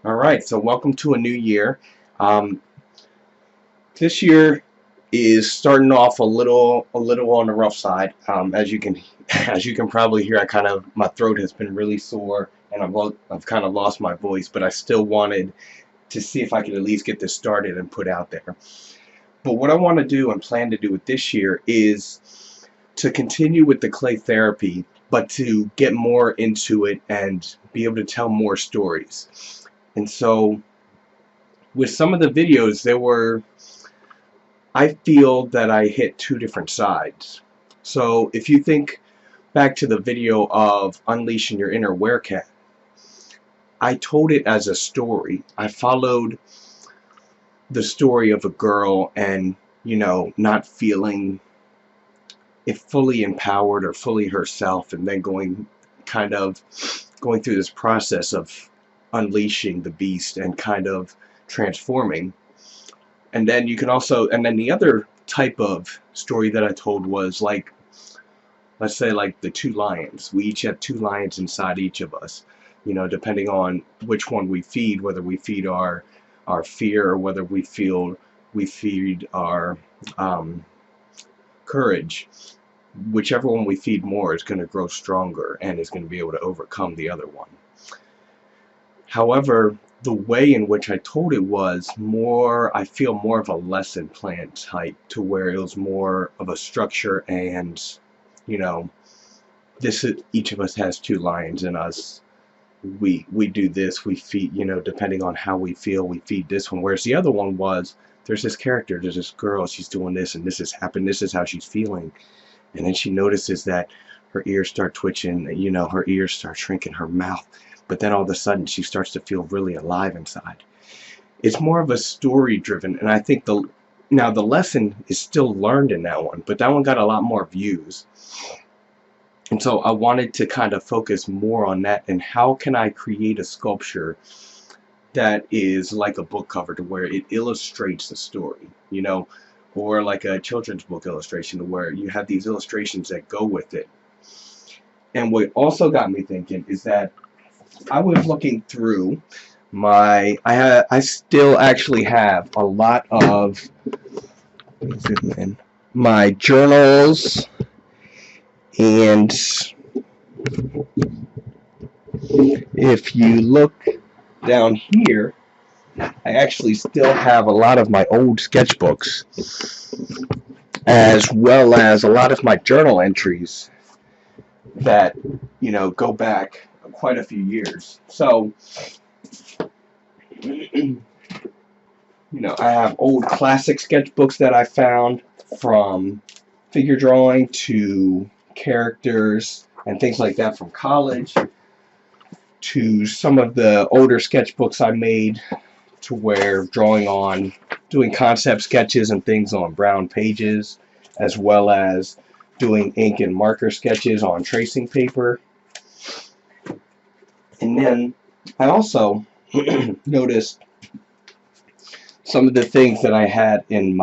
All right, so welcome to a new year. Um, this year is starting off a little on the rough side. As you can as you can probably hear, my throat has been really sore, and I've kind of lost my voice, but I still wanted to see if I could at least get this started and put out there. But what I want to do and plan to do with this year is to continue with the clay therapy, but to get more into it and be able to tell more stories. And so with some of the videos, I feel that I hit two different sides. So if you think back to the video of Unleashing Your Inner Werecat, I told it as a story. I followed the story of a girl and, not feeling it fully empowered or fully herself, and then kind of going through this process of unleashing the beast and kind of transforming. And then the other type of story that I told was like, let's say like the two lions. We each have two lions inside each of us, depending on which one we feed, whether we feed our fear or whether we feed our courage. Whichever one we feed more is going to grow stronger and is going to be able to overcome the other one. However, the way in which I told it was more, I feel more of a lesson plan type, to where it was more of a structure, and, you know, each of us has two lions in us. We do this, we feed, depending on how we feel, we feed this one. Whereas the other one was, there's this character, there's this girl, she's doing this, and this has happened, this is how she's feeling. And then she notices that her ears start twitching, her ears start shrinking, her mouth. But then all of a sudden she starts to feel really alive inside. It's more of a story driven, and I think the lesson is still learned in that one, but that one got a lot more views. And so I wanted to kind of focus more on that, and how can I create a sculpture that is like a book cover, to where it illustrates the story, or like a children's book illustration, where you have these illustrations that go with it. And what also got me thinking is that I was looking through I still actually have a lot of my journals, and if you look down here, I actually still have a lot of my old sketchbooks, as well as a lot of my journal entries that, go back quite a few years. So, I have old classic sketchbooks that I found, from figure drawing to characters and things like that from college, to some of the older sketchbooks I made, to where doing concept sketches and things on brown pages, as well as doing ink and marker sketches on tracing paper. And then I also noticed some of the things that I had in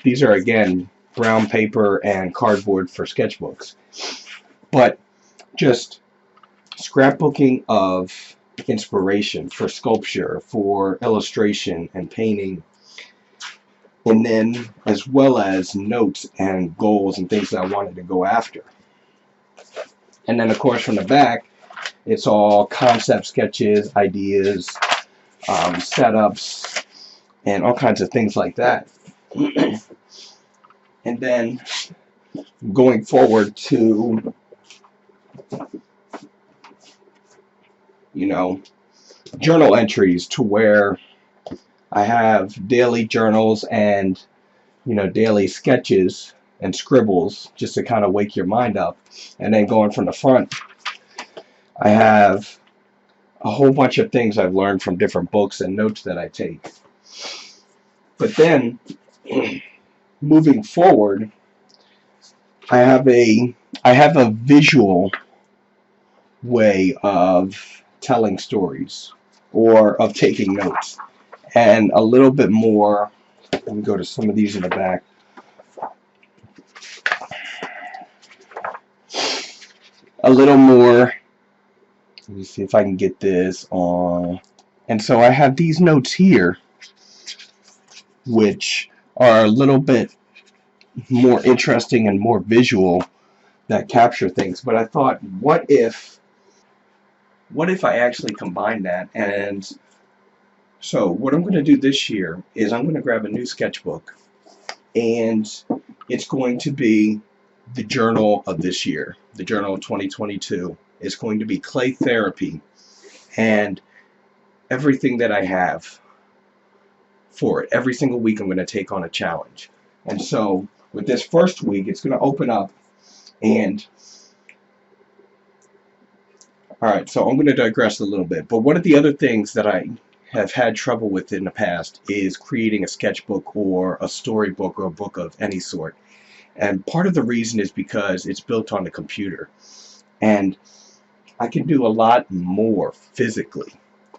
these are again brown paper and cardboard for sketchbooks, but just scrapbooking of inspiration for sculpture, for illustration and painting, and then as well as notes and goals and things that I wanted to go after. And then of course from the back, it's all concept sketches, ideas, setups, and all kinds of things like that. And then going forward to, journal entries, to where I have daily journals and, daily sketches and scribbles, just to kind of wake your mind up. And then going from the front, I have a whole bunch of things I've learned from different books and notes that I take. But then, moving forward, I have a visual way of telling stories, or of taking notes, and a little bit more. Let me go to some of these in the back. A little more. Let me see if I can get this on. And so I have these notes here, which are a little bit more interesting and more visual, that capture things. But I thought, what if I actually combine that? And so what I'm going to do this year is I'm going to grab a new sketchbook, and it's going to be the journal of this year, the journal of 2022. It's going to be clay therapy, and everything that I have for it. Every single week I'm going to take on a challenge. And so with this first week, it's going to open up, and all right, so I'm going to digress a little bit. But one of the other things that I have had trouble with in the past is creating a sketchbook or a storybook or a book of any sort. And part of the reason is because it's built on the computer. And I can do a lot more physically.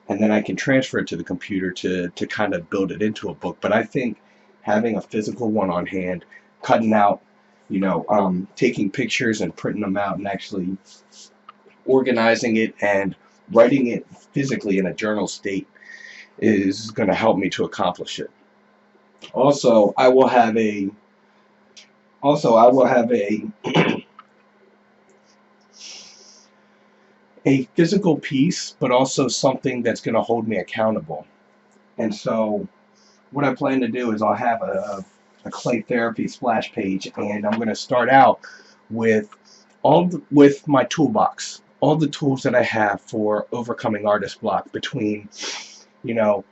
And then I can transfer it to the computer to kind of build it into a book. But I think having a physical one on hand, cutting out, taking pictures and printing them out and actually organizing it and writing it physically in a journal state is going to help me to accomplish it. Also, I will have a a physical piece, but also something that's going to hold me accountable. And so what I plan to do is I'll have a clay therapy splash page, and I'm going to start out with with my toolbox, all the tools that I have for overcoming artist block, between, you know,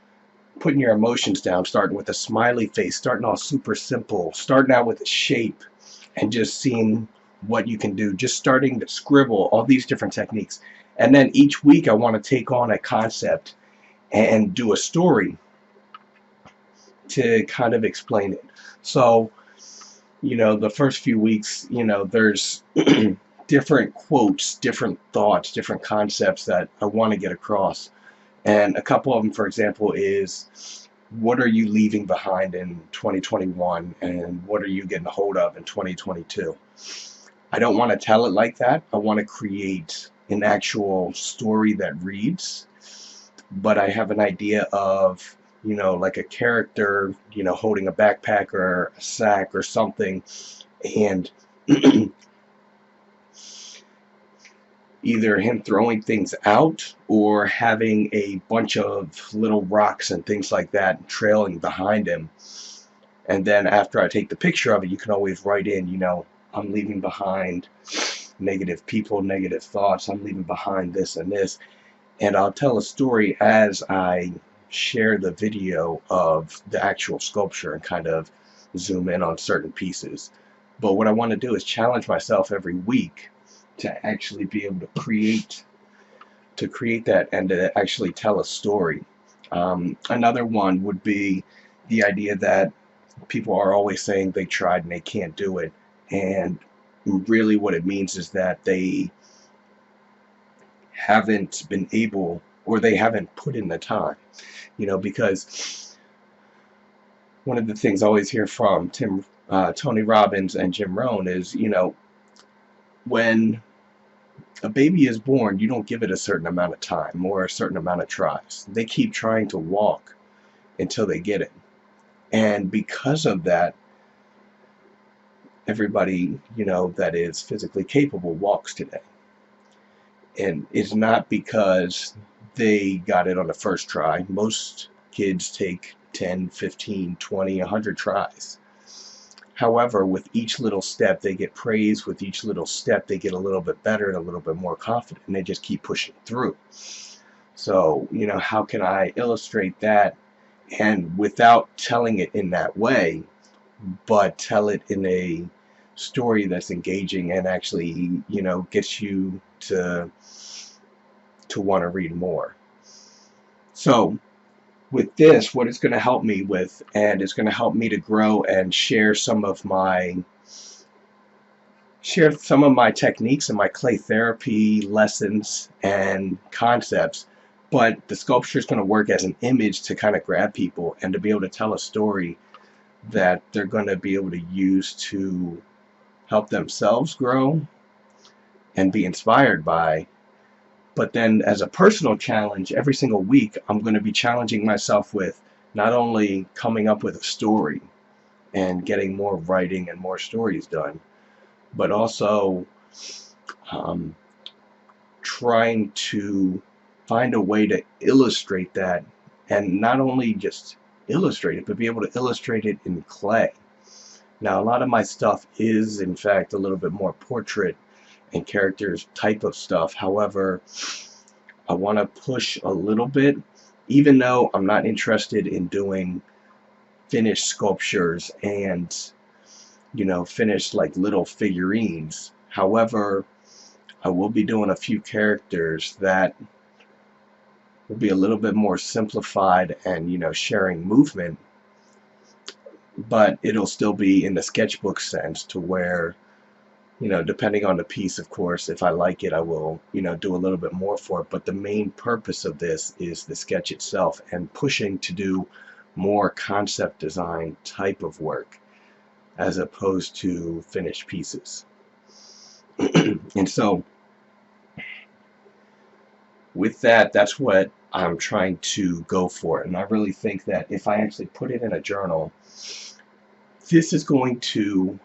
putting your emotions down, starting with a smiley face, starting off super simple, starting out with a shape, and just seeing what you can do, just starting to scribble, all these different techniques. And then each week I want to take on a concept and do a story to kind of explain it. So, the first few weeks, there's different quotes, different thoughts, different concepts that I want to get across. And a couple of them, for example, is what are you leaving behind in 2021 and what are you getting a hold of in 2022? I don't want to tell it like that. I want to create an actual story that reads, but I have an idea of, like a character, holding a backpack or a sack or something, and either him throwing things out or having a bunch of little rocks and things like that trailing behind him. And then after I take the picture of it, you can always write in, I'm leaving behind negative people, negative thoughts, I'm leaving behind this and this. And I'll tell a story as I share the video of the actual sculpture and kind of zoom in on certain pieces. But what I want to do is challenge myself every week to actually be able to create that and to actually tell a story. Another one would be the idea that people are always saying they tried and they can't do it. And really what it means is that they haven't been able, or they haven't put in the time, because one of the things I always hear from Tony Robbins and Jim Rohn is, when a baby is born, you don't give it a certain amount of time or a certain amount of tries. They keep trying to walk until they get it. And because of that, everybody, that is physically capable walks today. And it's not because they got it on the first try. Most kids take 10, 15, 20, 100 tries. However, with each little step, they get praise. With each little step, they get a little bit better and a little bit more confident, and they just keep pushing through. So, how can I illustrate that? And without telling it in that way, but tell it in a story that's engaging and actually, gets you to want to read more. So with this, what it's going to help me with, and it's going to help me to grow and share some of my techniques and my clay therapy lessons and concepts, but the sculpture is going to work as an image to kind of grab people and to be able to tell a story that they're going to be able to use to help themselves grow and be inspired by, But then as a personal challenge, every single week, I'm going to be challenging myself with not only coming up with a story and getting more writing and more stories done, but also um, trying to find a way to illustrate that, and not only just illustrate it, but be able to illustrate it in clay. Now, a lot of my stuff is, in fact, a little bit more portrait and characters type of stuff. However, I want to push a little bit, even though I'm not interested in doing finished sculptures and, finished like little figurines. However, I will be doing a few characters that will be a little bit more simplified and, sharing movement, but it'll still be in the sketchbook sense to where, depending on the piece, of course, if I like it, I will, do a little bit more for it. But the main purpose of this is the sketch itself and pushing to do more concept design type of work as opposed to finished pieces. And so with that, that's what I'm trying to go for. And I really think that if I actually put it in a journal, this is going to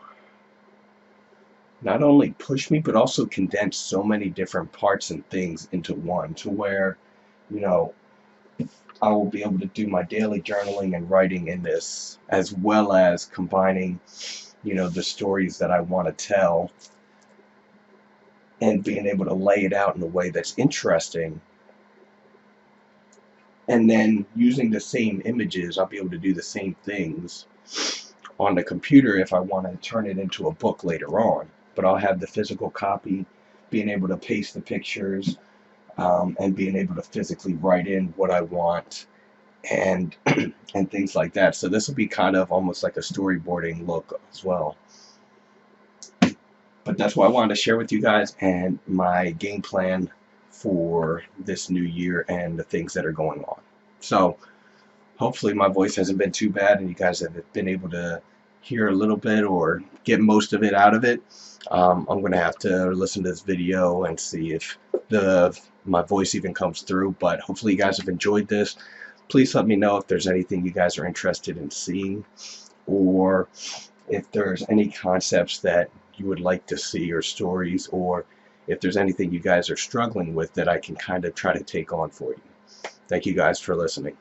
not only push me, but also condense so many different parts and things into one, to where, you know, I will be able to do my daily journaling and writing in this, as well as combining, the stories that I want to tell and being able to lay it out in a way that's interesting. And then using the same images, I'll be able to do the same things on the computer if I want to turn it into a book later on. But I'll have the physical copy, being able to paste the pictures, and being able to physically write in what I want and and things like that. So this will be kind of almost like a storyboarding look as well. But that's what I wanted to share with you guys and my game plan for this new year and the things that are going on. So hopefully my voice hasn't been too bad and you guys have been able to hear a little bit or get most of it out of it. I'm going to have to listen to this video and see if my voice even comes through, but hopefully you guys have enjoyed this. Please let me know if there's anything you guys are interested in seeing, or if there's any concepts that you would like to see, or stories, or if there's anything you guys are struggling with that I can kind of try to take on for you. Thank you guys for listening.